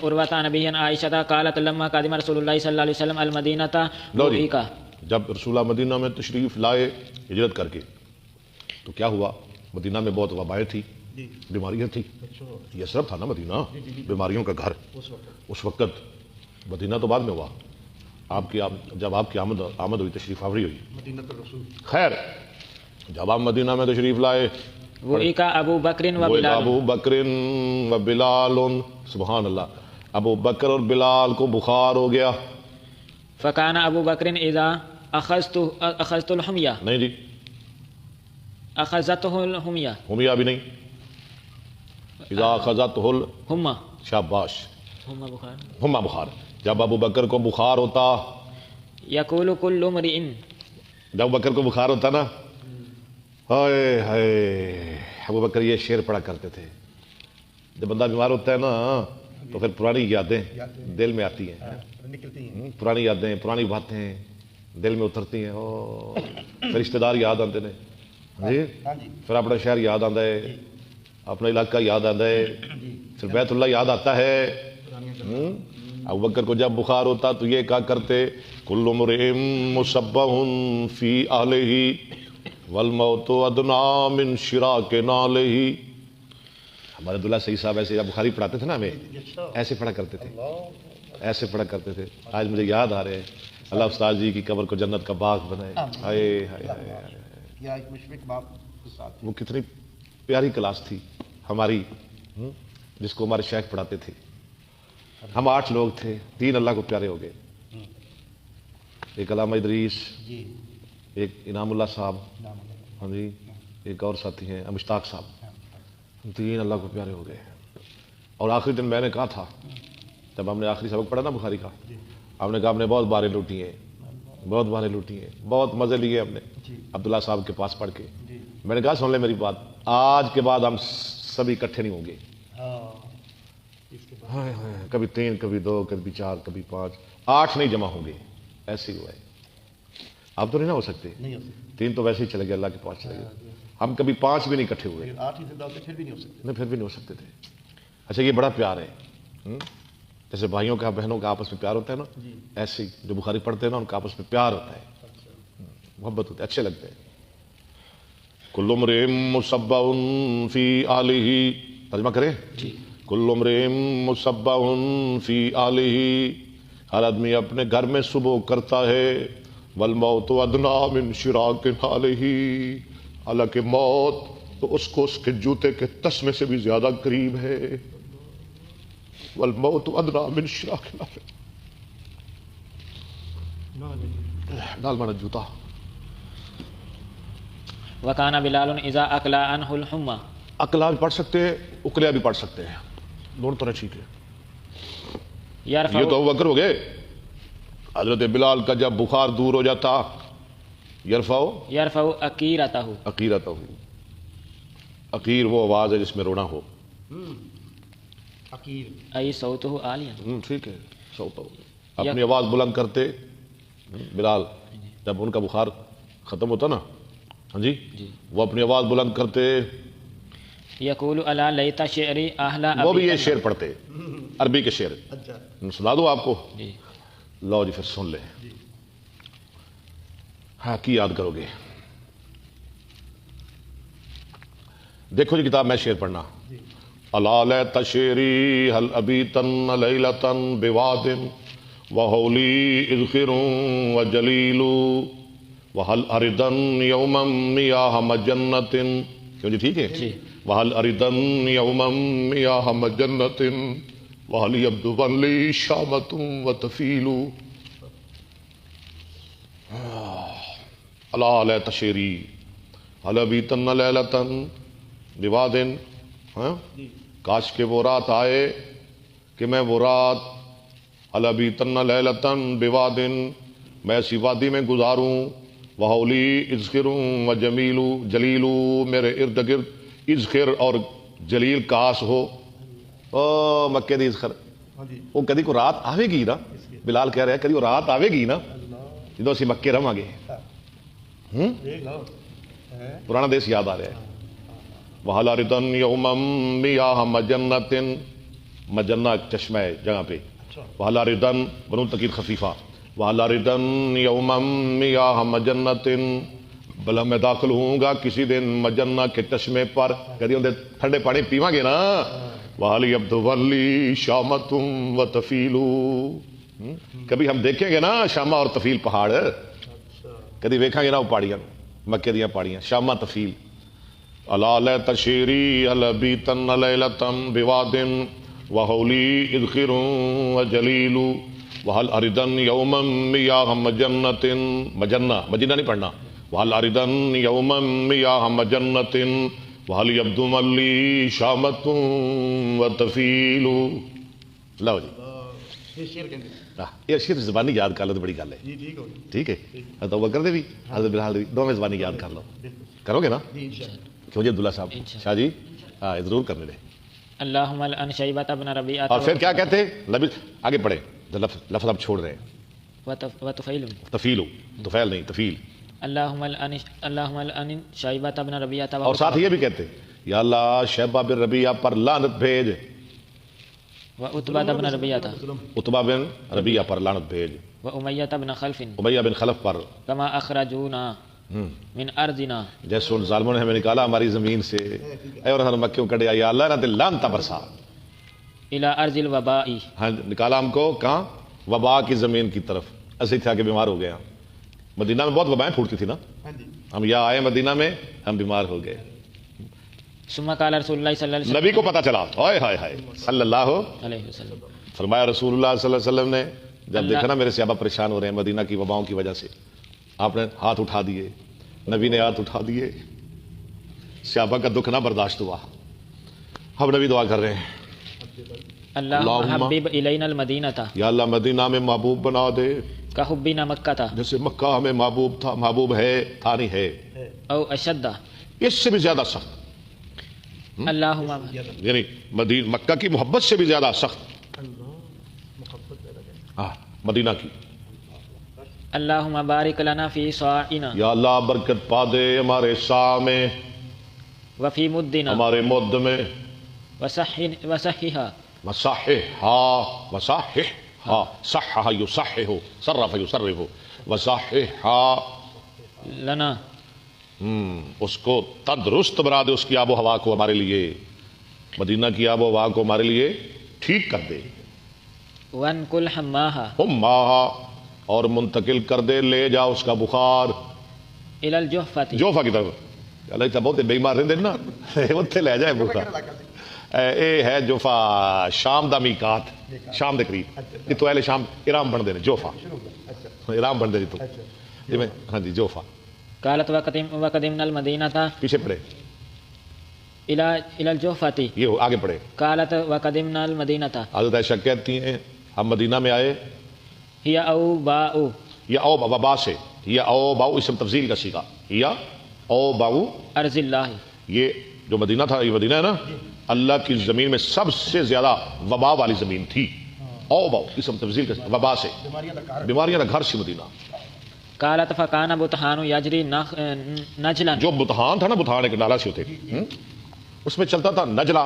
عروة عن أبيه عن عائشة قالت لما قدم رسول الله صلی اللہ علیہ وسلم المدینة بوئک. جب رسول اللہ مدینہ میں تشریف لائے ہجرت کر کے تو کیا ہوا؟ مدینہ میں بہت وبائیں تھی، بیماریاں تھی. یثرب تھا نا مدینہ، بیماریوں کا گھر. اس وقت مدینہ تو بعد میں ہوا، جب آپ کی آمد ہوئی، تشریف آوری ہوئی. خیر، جب آپ مدینہ میں تشریف لائے بوئک ابو بکر و بلال. ابو بکر و بلال، سبحان اللہ، ابو بکر اور بلال کو بخار ہو گیا. فکان ابو بکر اذا اخذت الحمیہ. نہیں جی، اخذته الحمیہ. حمیہ بھی نہیں. اذا اخذته ہما. شاباش، ہما بخار. ہما بخار. جب ابو بکر کو بخار ہوتا، یقول کل امرئ. جب ابو بکر کو بخار ہوتا نا، ہائے ہائے، ابو بکر یہ شعر پڑھا کرتے تھے. جب بندہ بیمار ہوتا ہے نا تو پھر پرانی یادیں دل میں آتی ہیں، پرانی یادیں، پرانی باتیں دل میں اترتی ہیں. پھر رشتے دار یاد آتے ہیں جی، پھر اپنا شہر یاد آتا ہے، اپنا علاقہ یاد آتا ہے، پھر بیت اللہ یاد آتا ہے. ابو بکر کو جب بخار ہوتا تو یہ کہا کرتے، کل امرئ مصبح فی اہلہ والموت ادنیٰ من شراک نعلہ. ہمارے عبداللہ سعید صاحب ایسے جب بخاری پڑھاتے تھے نا، ہمیں ایسے پڑھا کرتے تھے، ایسے پڑھا کرتے تھے. آج مجھے یاد آ رہے ہیں. اللہ استاد جی کی قبر کو جنت کا باغ بنائے. ہائے ہائے ہائے، وہ کتنی پیاری کلاس تھی ہماری، جس کو ہمارے شیخ پڑھاتے تھے. ہم 8 لوگ تھے، 3 اللہ کو پیارے ہو گئے. ایک علامہ ادریس، ایک انعام اللہ صاحب، ہاں جی، ایک اور ساتھی ہیں مشتاق صاحب. 3 اللہ کو پیارے ہو گئے. اور آخری دن میں نے کہا تھا، جب ہم نے آخری سبق پڑھا نا بخاری کا، ہم نے کہا ہم نے بہت باریں لوٹی ہیں، بہت باریں لوٹی ہیں، بہت مزے لیے ہم نے عبداللہ صاحب کے پاس پڑھ کے. میں نے کہا سن لے میری بات، آج کے بعد ہم سبھی اکٹھے نہیں ہوں گے. کبھی 3، کبھی 2، کبھی 4، کبھی 5، 8 نہیں جمع ہوں گے. ایسے ہی ہوا ہے. اب تو نہیں نہ ہو سکتے. 3 تو ویسے ہی چلے گئے، اللہ کے پاس چلے گئے. ہم کبھی 5 بھی نہیں اکٹھے ہوئے. 8 ہی سے پھر بھی نہیں ہو سکتے. نہیں، پھر بھی نہیں ہو سکتے تھے. اچھا، یہ بڑا پیار ہے. جیسے بھائیوں کا بہنوں کا آپس میں پیار ہوتا ہے نا، ایسے ہی جو بخاری پڑھتے ہیں نا ان کا آپس میں پیار ہوتا ہے، محبت ہوتی ہے، اچھے لگتے ہیں. کل امرئ مصبح فی اہلہ، ترجمہ کریں. کل امرئ مصبح فی اہلہ، ہر آدمی اپنے گھر میں صبح کرتا ہے. والموت ادنیٰ من شراک نعلہ، حالانکہ موت تو اس کو اس کے جوتے کے تسمے سے بھی زیادہ قریب ہے. والموت ادنیٰ من شراک نعلہ، نال مانا جوتا. وکان بلال اذا اکلا عنہ الحمى. اکلا بھی پڑھ سکتے ہیں، اکلیا بھی پڑھ سکتے ہیں، دونوں طرح ٹھیک ہے. یہ تو ابو بکر ہو گئے. حضرت بلال کا جب بخار دور ہو جاتا، یرفع عقیرتہ. عقیرتہ، عقیر وہ آواز ہے جس میں رونا ہو. ای صوتہ عالیہ. ٹھیک ہے، صوتہ، اپنی آواز بلند کرتے. بلال جب ان کا بخار ختم ہوتا نا، ہاں جی، وہ اپنی آواز بلند کرتے. یقول الا لیت شعری اہلا. وہ بھی یہ شعر پڑھتے، عربی کے شعر. سنا دوں آپ کو؟ لو جی، پھر سن لیں. ہاں، کی یاد کرو گے. دیکھو جی کتاب میں شعر پڑھنا. الا لیت شعری هل ابیتن لیلۃ بواد وحولی اذخر وجلیل وهل اردن یوما میاہ مجنۃ. کیوں جی، ٹھیک ہے. وهل اردن یوما میاہ مجنۃ وهل یبدو لی شامۃ وتفیل. الا لیت شعری هل ابیتن لیلۃ بواد. کاش کہ وہ رات آئے کہ میں وہ رات، هل ابیتن لیلۃ بواد، میں ایسی وادی میں گزاروں. وحولی اذخر وجمیل، جلیل، میرے ارد گرد اذخر اور جلیل کاس ہو. او مکے دی اذخر، وہ کدی کو رات آوے گی نا. بلال کہہ رہے ہیں کدی وہ رات آوے گی نا جدو اسی مکے رہاں گے. پرانا دیس یاد آ رہا ہے. وَهَلْ أَرِدًا يَوْمًا مِيَاهَ مَجَنَّةٍ، مجنہ ایک چشمہ ہے جگہ پہ، وَهَلَا رِدًا بنون تقید خفیفہ، وَهَلَا رِدًا يَوْمًا مِيَاهَ مَجَنَّةٍ، بھلا میں داخل ہوں گا کسی دن مجنہ کے چشمے پر، کدی اندر ٹھنڈے پانی پیواں گے نا، وَهَلْ يَبْدُ وَلِّي شَامَةٌ وَتَفِيلُ، کبھی ہم دیکھیں گے نا شامہ اور تفیل پہاڑ، کدی ویکھاں گے نا وہ پہاڑیاں مکے دیاں پہاڑیاں شامہ تفیل، الا لیت شیری البیتن لیلتم بوادن وحولی ادخر وجلیل وحل اردن یوما میاہ مجنت، مجنہ مجنہ نہیں پڑھنا، وحل اردن یوما میاہ مجنت وحل یبدو ملی شامت وتفیل۔ لو جی یہ شیر زبانی یاد کر لو تو بڑی گل ہے، ٹھیک ہے؟ حضرت ابوبکر دے بھی حضرت بلال دے بھی دونوں زبانی یاد کر لو، کرو گے نا؟ کیوں جی عبداللہ صاحب شاہ جی؟ ہاں ضرور کرنے دیں۔ اللہم الان شیبۃ بن ربیعہ، اور پھر کیا کہتے ہیں؟ آگے پڑھیں، لفظ آپ چھوڑ رہے ہیں، وطفیل، تفیل، تفیل نہیں تفیل۔ اللہم الان شیبۃ بن ربیعہ، اور ساتھ یہ بھی کہتے ہیں یا اللہ شیبہ بن ربیعہ پر لعنت بھیج، وعتبہ بن ربیعہ، عتبہ بن ربیعہ پر لعنت بھیج، وامیہ بن خلف، امیہ بن خلف پر، کما اخرجونا من ارضنا، جیسے ان ظالموں نے ہمیں نکالا ہماری زمین سے، اے اور ہم مکیوں کڑیا یا اللہ نہ لعنت برسا، الی ارض الوباء، ہاں نکالا ہم کو کہاں؟ وبا کی زمین کی طرف، ایسے تھا کہ بیمار ہو گیا، مدینہ میں بہت وبائیں پھوٹتی تھی نا، ہم یہاں آئے مدینہ میں ہم بیمار ہو گئے، ثم قال رسول اللہ صلی اللہ علیہ نبی کو پتا چلا، ہائے ہائے ہائے صلی اللہ وسلم، فرمایا رسول اللہ صلی اللہ علیہ وسلم نے جب دیکھا نا میرے صحابہ پریشان ہو رہے ہیں مدینہ کی وباؤں کی وجہ سے، آپ نے ہاتھ اٹھا دیے، نبی نے ہاتھ اٹھا دیے، صحابہ کا دکھ نہ برداشت ہوا، ہم نبی دعا کر رہے ہیں اللہم حبب الینا المدینہ، یا اللہ مدینہ میں محبوب بنا دے کحبنا مکہ، جیسے مکہ ہمیں محبوب تھا، محبوب ہے، تھا نہیں ہے، او اشد، اس سے بھی زیادہ سخت، اللہم، یعنی مکہ کی محبت سے بھی زیادہ سخت مدینہ کی، اللہم بارک لنا فی صاعنا، یا اللہ برکت پا دے ہمارے سا میں، وفی مدنا، ہمارے مد میں، وصحھا، وصححھا، وصححھا، صحح یصحح، صرف یصرف، وصححھا لنا، اس کو تندرست بنا دے، اس کی آب و ہوا کو ہمارے لیے، مدینہ کی آب و ہوا کو ہمارے لیے ٹھیک کر دے، وانقل حماہا، ہماہا اور منتقل کر دے، لے جا اس کا بخار الی الجحفۃ، جوفا کی طرف، اللہ بہت بیمار رہتے نا اتنے لے جائے بخار، اے ہے جوفا شام دا میقات، شام دے قریب جتوں اہل شام ارام بن دے نے، جوفا ارام بن دے جتوں جی میں، ہاں جی جوفا، قالت وقدمنا المدینہ پیچھے پڑھے الی الجحفۃ، یہ ہو آگے پڑھے، قالت وقدمنا المدینہ، حضرت عائشہ کہتی ہیں ہم مدینہ میں آئے، ہی اوباء، یہ او وبا سے، یہ او باؤ اسم تفضیل کا سیگا، یہ او باؤ ارض اللہ، یہ جو مدینہ تھا، یہ مدینہ ہے نا اللہ کی زمین میں سب سے زیادہ وبا والی زمین تھی، او باؤ اسم تفضیل کا وبا سے، بیماریاں کا گھر سی مدینہ، قالت فکان بطحان یجری نجلا، جو بطحان تھا نا، بطحان ایک نالا سے ہوتے اس میں چلتا تھا نجلا،